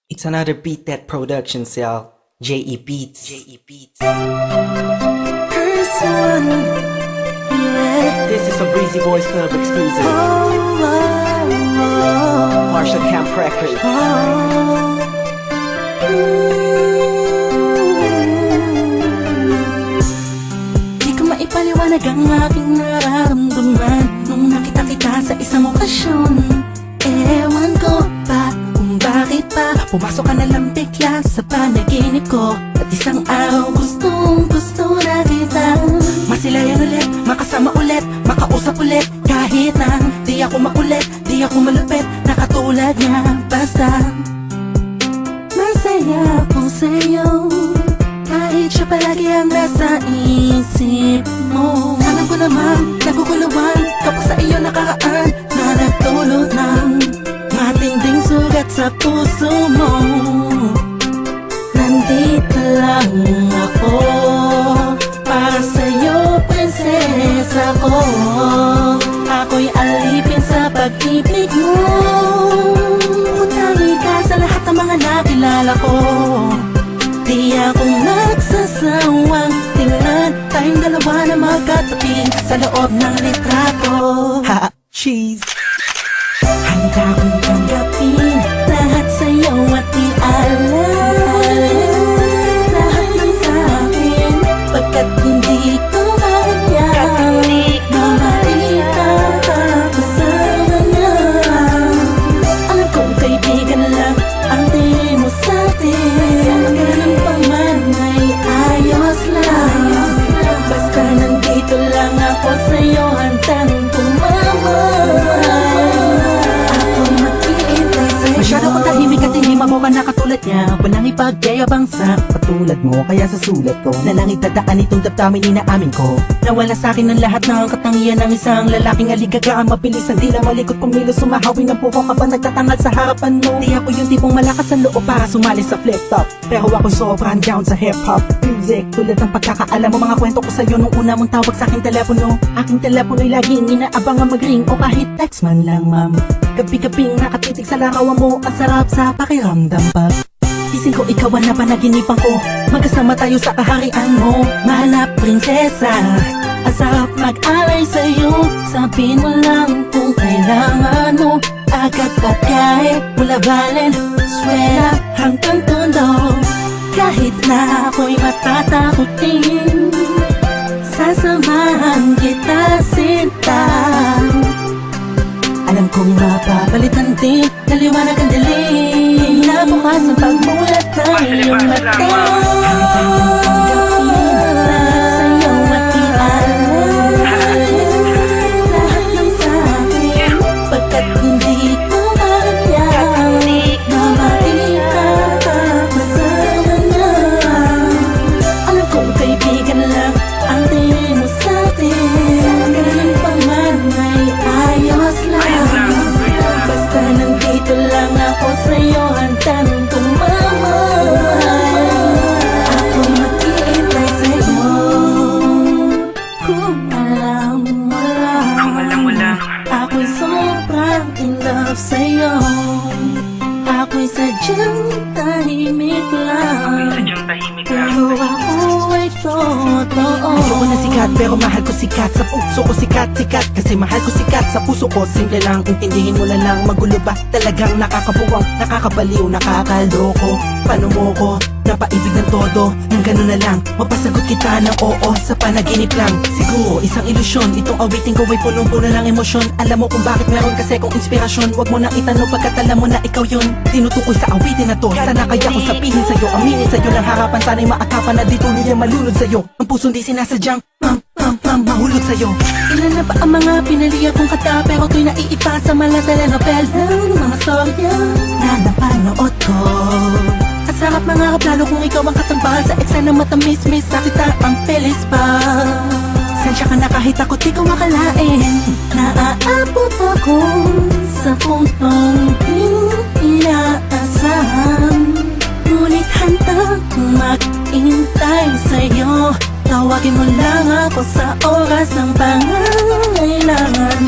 It's another Beat That production cell. J.E. Beats. J.E. Beats. Person, yeah. This is a Breezy Boys Club exclusive. Marshall Camp Records. Di ko maipaliwanag ang aking nararamdaman nung nakita kita sa isang okasyon. Ewan ko pa kung bakit pa pumasok ka na lang bigla sa panaginip ko. At isang araw gusto na kita masilayan ulit, makasama ulit, makausap ulit. Kahit na di ako makulit, di ako malupit, nakatulad niya. Basta masaya ako sa'yo, kahit siya palagi ang nasa isip mo. Alam ko naman, naguguluhan kapag sa iyo nakaraan na nagdulot ng matinding sugat sa puso mo. Nandito lang ako para sa'yo, prinsesa ko. Ako'y alipin sa pag-ibig mo. Utangi ka sa lahat ng mga nakilala ko. Di ako magsasawang tingnan tayong dalawa na magkatabi sa loob ng litrato. Ha! Cheese! Handa kong tanggapin lahat sa'yo at ialam lahat ng sa'kin, pagkat hindi ko kaya mahalika kasama niya. Alam kong kaibigan lang ang tingin mo sa'tin, ganun pa man ay ayos lang. Basta nandito lang ako sa'yo, handang tumawag. Masyado ko tahimik at hindi mabuka na katulad niya. Walang ipagyayabang sa katulad mo, kaya sa sulat ko na lang itadaan itong damdamin inaamin ko. Nawala sa akin ang lahat ng katangian ng isang lalaking aligagaan, mabilis ang dila, malikot kumilos, sumahawi ng puko kapag nagtatangal sa harapan mo. Di ako yung tipong malakas ang loob para sumali sa flip-top, pero ako sobrang down sa hip-hop music. Tulad ng pagkakaalam mo, mga kwento ko sa'yo nung una mong tawag sa aking telepono. Aking telepono'y laging inaabangan mag-ring o kahit text man lang, ma'am. Gabi-gabing nakatitig sa larawan mo, ang sarap sa pakiramdam pa. Ising ko ikaw ang napanaginipan ko, magkasama tayo sa kaharian mo. Mahal na prinsesa, ang sarap mag-alay sa'yo. Sabihin mo lang kung kailangan mo, agad pagkain mula Valenzuela hanggang Tondo. Kahit na ako'y matatakutin, sasamahan kita sinta. Alam kong mapapalitan din, naliwanag ang dilim, nabukas ang pagmulat ng iyong mata. Sa'yo at ialam lahat ng sa'kin, pagkat hindi ko kaya mahalika kasama niya. Alam kong kaibigan lang ang tingin mo sa'tin, ganun pa man ay ayos lang. Basta nandito lang ako sa'yo, handang tumawag. Ako'y mag-iintay sa'yo. Kung alam mo lang, ako'y sobrang in love sa'yo. Ako'y sadyang tahimik lang, pero ako ay totoo. Ayoko na sikat pero mahal ko sikat. Sa puso ko sikat kasi mahal ko sikat. Sa puso ko simple lang, intindihin mo na lang. Magulo ba? Talagang nakakabuwang, nakakabaliw, nakakaloko. Paano mo ko napaibig ng todo? Nang gano'n na lang, mapasagot kita ng oo sa panaginip lang. Siguro isang ilusyon, itong awitin ko ay punong-puno ng emosyon. Alam mo kung bakit meron kasi kong inspirasyon. Huwag mo nang itanong pagkat alam mo na ikaw yun. Tinutukoy sa awitin na to, sana kaya ko sabihin sa'yo, aminin sa'yo lang harapan. Sana'y maakapan na di tuloy ang malunod sa'yo. Ang puso di sinasadyang mahulog sa'yo. Ilan na ba ang mga pinaliya kong kata, pero to'y naiipa sa mga telenovela ng mga storya na napanood ko. Ang sarap mga kaplalo kung ikaw ang katambal sa eksena matamis-mis, nakita ang pelis pa. Sensya ka na kahit ako di ko makalain, naaabot ako sa puntong di inaasahan. Ngunit handang mag-intay sa'yo, tawagin mo lang ako sa oras ng pangangailangan.